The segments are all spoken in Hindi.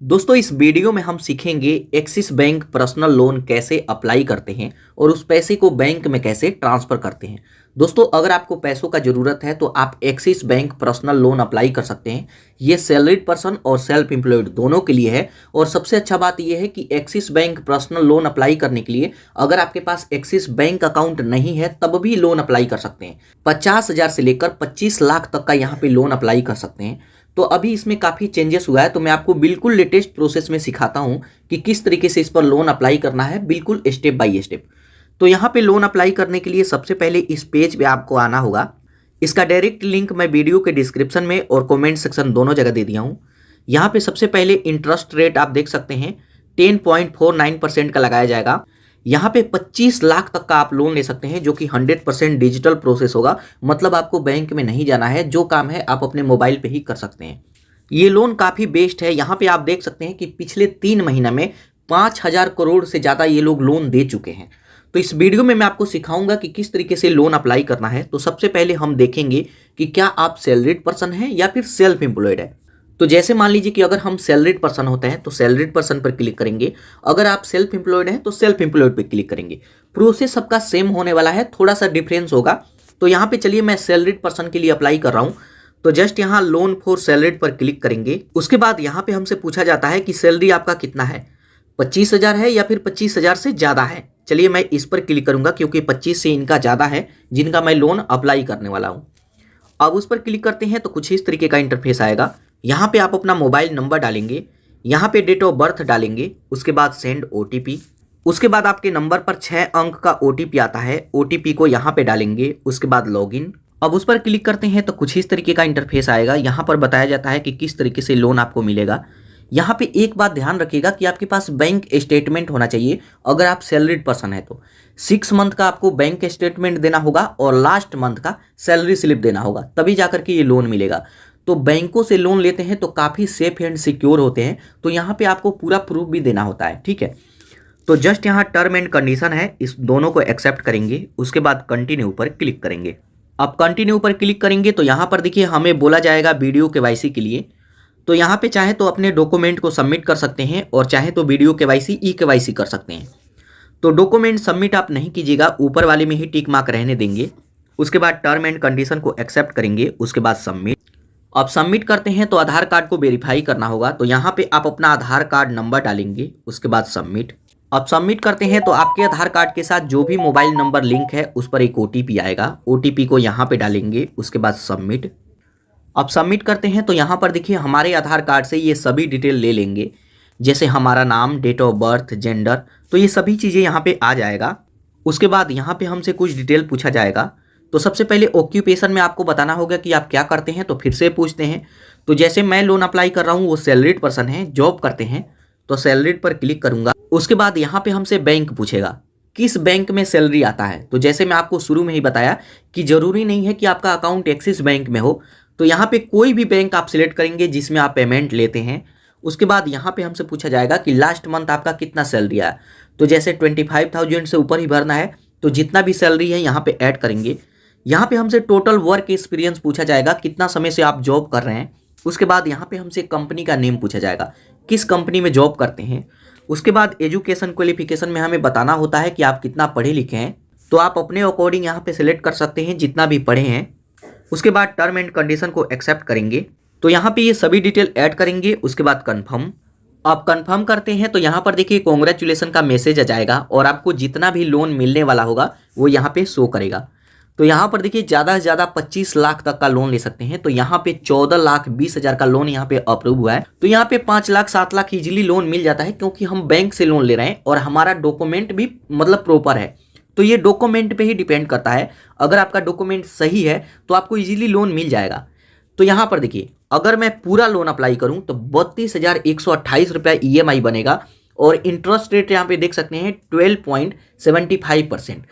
दोस्तों इस वीडियो में हम सीखेंगे एक्सिस बैंक पर्सनल लोन कैसे अप्लाई करते हैं और उस पैसे को बैंक में कैसे ट्रांसफ़र करते हैं। दोस्तों अगर आपको पैसों का ज़रूरत है तो आप axis bank personal loan apply कर सकते हैं। ये सैलरीड पर्सन और सेल्फ एम्प्लॉयड दोनों के लिए है। और सबसे अच्छा बात यह है कि axis bank personal loan apply करने के लिए अगर आपके पास एक्सिस बैंक अकाउंट नहीं है तब भी लोन अप्लाई कर सकते हैं। 50,000 से लेकर 25 लाख तक का यहाँ पे लोन अप्लाई कर सकते हैं। तो अभी इसमें काफ़ी चेंजेस हुआ है, तो मैं आपको बिल्कुल लेटेस्ट प्रोसेस में सिखाता हूं कि किस तरीके से इस पर लोन अप्लाई करना है, बिल्कुल स्टेप बाय स्टेप। तो यहाँ पे लोन अप्लाई करने के लिए सबसे पहले इस पेज पे आपको आना होगा। इसका डायरेक्ट लिंक मैं वीडियो के डिस्क्रिप्शन में और कमेंट सेक्शन दोनों जगह दे दिया हूँ। यहाँ पे सबसे पहले इंटरेस्ट रेट आप देख सकते हैं 10.49% का लगाया जाएगा। यहाँ पे 25 लाख तक का आप लोन ले सकते हैं, जो कि 100% डिजिटल प्रोसेस होगा। मतलब आपको बैंक में नहीं जाना है, जो काम है आप अपने मोबाइल पे ही कर सकते हैं। ये लोन काफ़ी बेस्ट है। यहाँ पे आप देख सकते हैं कि पिछले 3 महीना में 5,000 करोड़ से ज़्यादा ये लोग लोन दे चुके हैं। तो इस वीडियो में मैं आपको सिखाऊंगा कि किस तरीके से लोन अप्लाई करना है। तो सबसे पहले हम देखेंगे कि क्या आप सैलरीड पर्सन हैं या फिर सेल्फ एम्प्लॉयड है। तो जैसे मान लीजिए कि अगर हम सैलरीड पर्सन होते हैं तो सैलरीड पर्सन पर क्लिक करेंगे। अगर आप सेल्फ एम्प्लॉयड हैं तो सेल्फ एम्प्लॉयड पर क्लिक करेंगे। प्रोसेस सबका सेम होने वाला है, थोड़ा सा डिफरेंस होगा। तो यहाँ पे चलिए मैं सैलरीड पर्सन के लिए अप्लाई कर रहा हूँ। तो जस्ट यहाँ लोन फॉर सैलरीड पर क्लिक करेंगे। उसके बाद यहाँ पे हमसे पूछा जाता है कि सैलरी आपका कितना है, 25,000 है या फिर 25,000 से ज़्यादा है। चलिए मैं इस पर क्लिक करूँगा क्योंकि 25 से इनका ज़्यादा है जिनका मैं लोन अप्लाई करने वाला हूँ। अब उस पर क्लिक करते हैं तो कुछ इस तरीके का इंटरफेस आएगा। यहाँ पे आप अपना मोबाइल नंबर डालेंगे, यहाँ पे डेट ऑफ बर्थ डालेंगे, उसके बाद सेंड OTP। उसके बाद आपके नंबर पर 6 अंक का OTP आता है, OTP को यहाँ पे डालेंगे। उसके बाद लॉगिन। अब उस पर क्लिक करते हैं तो कुछ इस तरीके का इंटरफेस आएगा। यहाँ पर बताया जाता है कि किस तरीके से लोन आपको मिलेगा। यहाँ पे एक बात ध्यान रखिएगा कि आपके पास बैंक स्टेटमेंट होना चाहिए। अगर आप सैलरीड पर्सन है तो 6 मंथ का आपको बैंक स्टेटमेंट देना होगा और लास्ट मंथ का सैलरी स्लिप देना होगा, तभी जाकर के ये लोन मिलेगा। तो बैंकों से लोन लेते हैं तो काफ़ी सेफ एंड सिक्योर होते हैं, तो यहाँ पे आपको पूरा प्रूफ भी देना होता है, ठीक है। तो जस्ट यहाँ टर्म एंड कंडीशन है, इस दोनों को एक्सेप्ट करेंगे। उसके बाद कंटिन्यू पर क्लिक करेंगे। अब कंटिन्यू पर क्लिक करेंगे तो यहाँ पर देखिए हमें बोला जाएगा वीडियो KYC के लिए। तो यहाँ पे चाहे तो अपने डॉक्यूमेंट को सबमिट कर सकते हैं और चाहे तो वीडियो KYC eKYC कर सकते हैं। तो डॉक्यूमेंट सबमिट आप नहीं कीजिएगा, ऊपर वाले में ही टिक मार्क रहने देंगे। उसके बाद टर्म एंड कंडीशन को एक्सेप्ट करेंगे। उसके बाद सबमिट। अब सबमिट करते हैं तो आधार कार्ड को वेरीफाई करना होगा। तो यहाँ पे आप अपना आधार कार्ड नंबर डालेंगे। उसके बाद सबमिट। अब सबमिट करते हैं तो आपके आधार कार्ड के साथ जो भी मोबाइल नंबर लिंक है उस पर एक OTP आएगा, OTP को यहाँ पे डालेंगे। उसके बाद सबमिट। अब सबमिट करते हैं तो यहाँ पर देखिए हमारे आधार कार्ड से ये सभी डिटेल ले लेंगे, जैसे हमारा नाम, डेट ऑफ बर्थ, जेंडर, तो ये सभी चीज़ें यहाँ पे आ जाएगा। उसके बाद यहाँ पे हमसे कुछ डिटेल पूछा जाएगा। तो सबसे पहले ऑक्यूपेशन में आपको बताना होगा कि आप क्या करते हैं, तो फिर से पूछते हैं। तो जैसे मैं लोन अप्लाई कर रहा हूँ, वो सैलरीड पर्सन है, जॉब करते हैं, तो सैलरीड पर क्लिक करूँगा। उसके बाद यहाँ पे हमसे बैंक पूछेगा किस बैंक में सैलरी आता है। तो जैसे मैं आपको शुरू में ही बताया कि ज़रूरी नहीं है कि आपका अकाउंट एक्सिस बैंक में हो, तो यहाँ पे कोई भी बैंक आप सिलेक्ट करेंगे जिसमें आप पेमेंट लेते हैं। उसके बाद यहाँ पे हमसे पूछा जाएगा कि लास्ट मंथ आपका कितना सैलरी आया। तो जैसे 25,000 से ऊपर ही भरना है, तो जितना भी सैलरी है यहाँ पे ऐड करेंगे। यहाँ पे हमसे टोटल वर्क एक्सपीरियंस पूछा जाएगा, कितना समय से आप जॉब कर रहे हैं। उसके बाद यहाँ पे हमसे कंपनी का नेम पूछा जाएगा, किस कंपनी में जॉब करते हैं। उसके बाद एजुकेशन क्वालिफिकेशन में हमें बताना होता है कि आप कितना पढ़े लिखे हैं, तो आप अपने अकॉर्डिंग यहाँ पे सिलेक्ट कर सकते हैं जितना भी पढ़े हैं। उसके बाद टर्म एंड कंडीशन को एक्सेप्ट करेंगे। तो यहाँ पे ये सभी डिटेल ऐड करेंगे। उसके बाद कंफर्म। आप कंफर्म करते हैं तो यहाँ पर देखिए कॉन्ग्रेचुलेसन का मैसेज आ जाएगा और आपको जितना भी लोन मिलने वाला होगा वो यहाँ पे शो करेगा। तो यहाँ पर देखिए ज़्यादा से ज़्यादा 25 लाख तक का लोन ले सकते हैं। तो यहाँ पे 14,20,000 का लोन यहाँ पे अप्रूव हुआ है। तो यहाँ पे 5 लाख 7 लाख इजीली लोन मिल जाता है, क्योंकि हम बैंक से लोन ले रहे हैं और हमारा डॉक्यूमेंट भी मतलब प्रॉपर है। तो ये डॉक्यूमेंट पे ही डिपेंड करता है। अगर आपका डॉक्यूमेंट सही है तो आपको इजीली लोन मिल जाएगा। तो यहाँ पर देखिए अगर मैं पूरा लोन अप्लाई करूँ तो 32,128 रुपये EMI बनेगा और इंटरेस्ट रेट यहाँ पे देख सकते हैं 12.75%।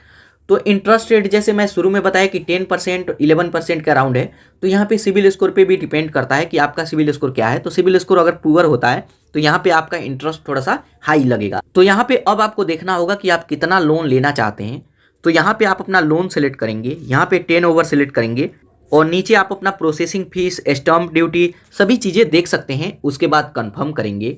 तो इंटरेस्ट रेट जैसे मैं शुरू में बताया कि 10% 11% का अराउंड है। तो यहाँ पे सिविल स्कोर पे भी डिपेंड करता है कि आपका सिविल स्कोर क्या है। तो सिविल स्कोर अगर पुअर होता है तो यहाँ पे आपका इंटरेस्ट थोड़ा सा हाई लगेगा। तो यहाँ पे अब आपको देखना होगा कि आप कितना लोन लेना चाहते हैं। तो यहाँ पे आप अपना लोन सेलेक्ट करेंगे, यहाँ पे 10 ओवर सेलेक्ट करेंगे और नीचे आप अपना प्रोसेसिंग फीस, स्टैम्प ड्यूटी, सभी चीज़ें देख सकते हैं। उसके बाद कंफर्म करेंगे।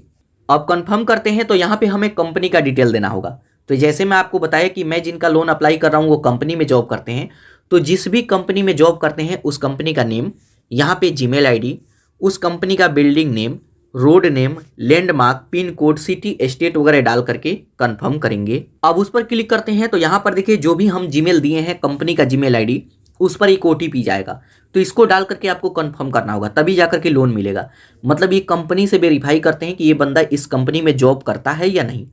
अब कंफर्म करते हैं तो यहाँ पे हमें कंपनी का डिटेल देना होगा। तो जैसे मैं आपको बताया कि मैं जिनका लोन अप्लाई कर रहा हूँ वो कंपनी में जॉब करते हैं, तो जिस भी कंपनी में जॉब करते हैं उस कंपनी का नेम, यहाँ पे जीमेल आईडी, उस कंपनी का building name, road name, landmark, pin code, city, state वगैरह डाल करके कंफर्म करेंगे। अब उस पर क्लिक करते हैं तो यहाँ पर देखिए जो भी हम जीमेल दिए हैं कंपनी का जीमेल आईडी, उस पर एक ओटीपी जाएगा, तो इसको डाल करके आपको कंफर्म करना होगा, तभी जाकर के लोन मिलेगा। मतलब ये कंपनी से वेरीफाई करते हैं कि ये बंदा इस कंपनी में जॉब करता है या नहीं।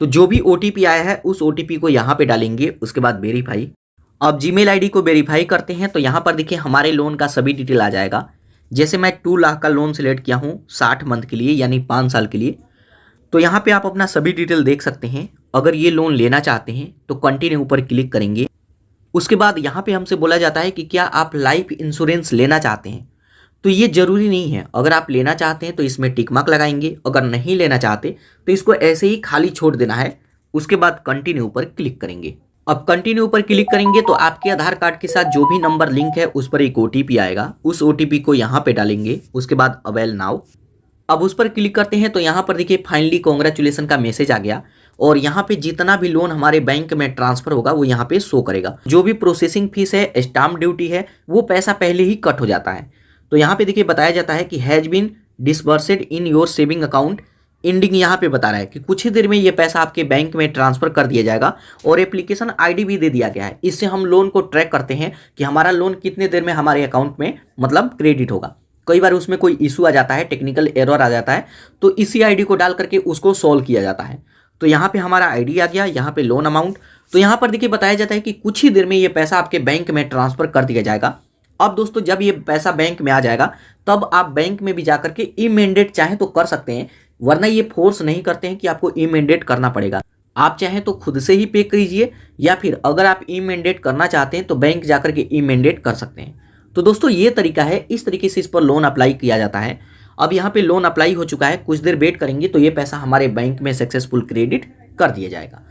तो जो भी ओटीपी आया है उस ओटीपी को यहाँ पे डालेंगे, उसके बाद वेरीफाई। अब जीमेल आईडी को वेरीफाई करते हैं तो यहाँ पर देखिए हमारे लोन का सभी डिटेल आ जाएगा। जैसे मैं 2 लाख का लोन सिलेक्ट किया हूँ 60 मंथ के लिए यानी 5 साल के लिए, तो यहाँ पे आप अपना सभी डिटेल देख सकते हैं। अगर ये लोन लेना चाहते हैं तो कंटिन्यू पर क्लिक करेंगे। उसके बाद यहाँ पे हमसे बोला जाता है कि क्या आप लाइफ इंश्योरेंस लेना चाहते हैं। तो ये जरूरी नहीं है, अगर आप लेना चाहते हैं तो इसमें टिक मार्क लगाएंगे, अगर नहीं लेना चाहते तो इसको ऐसे ही खाली छोड़ देना है। उसके बाद कंटिन्यू पर क्लिक करेंगे। अब कंटिन्यू पर क्लिक करेंगे तो आपके आधार कार्ड के साथ जो भी नंबर लिंक है उस पर एक ओटीपी आएगा, उस ओटीपी को यहाँ पे डालेंगे। उसके बाद अवेल नाउ, अब उस पर क्लिक करते हैं तो यहाँ पर देखिए फाइनली कॉन्ग्रेचुलेसन का मैसेज आ गया और यहाँ पे जितना भी लोन हमारे बैंक में ट्रांसफर होगा वो यहाँ पे शो करेगा। जो भी प्रोसेसिंग फीस है, स्टाम्प ड्यूटी है, वो पैसा पहले ही कट हो जाता है। तो यहाँ पे देखिए बताया जाता है कि has been disbursed in your saving account, ending यहाँ पे बता रहा है कि कुछ ही देर में ये पैसा आपके बैंक में ट्रांसफर कर दिया जाएगा और एप्लीकेशन आईडी भी दे दिया गया है। इससे हम लोन को ट्रैक करते हैं कि हमारा लोन कितने देर में हमारे अकाउंट में मतलब क्रेडिट होगा। कई बार उसमें कोई इशू आ जाता है, टेक्निकल एरर आ जाता है, तो इसी आईडी को डाल करके उसको सॉल्व किया जाता है। तो यहाँ पे हमारा आईडी आ गया, यहाँ पे लोन अमाउंट। तो यहाँ पर देखिए बताया जाता है कि कुछ ही देर में ये पैसा आपके बैंक में ट्रांसफर कर दिया जाएगा। अब दोस्तों जब ये पैसा बैंक में आ जाएगा तब आप बैंक में भी जाकर के इमीडिएट चाहें तो कर सकते हैं, वरना ये फोर्स नहीं करते हैं कि आपको इमीडिएट करना पड़ेगा। आप चाहें तो खुद से ही पे कीजिए या फिर अगर आप इमीडिएट करना चाहते हैं तो बैंक जाकर के इमीडिएट कर सकते हैं। तो दोस्तों ये तरीका है, इस तरीके से इस पर लोन अप्लाई किया जाता है। अब यहाँ पे लोन अप्लाई हो चुका है, कुछ देर वेट करेंगे तो ये पैसा हमारे बैंक में सक्सेसफुल क्रेडिट कर दिया जाएगा।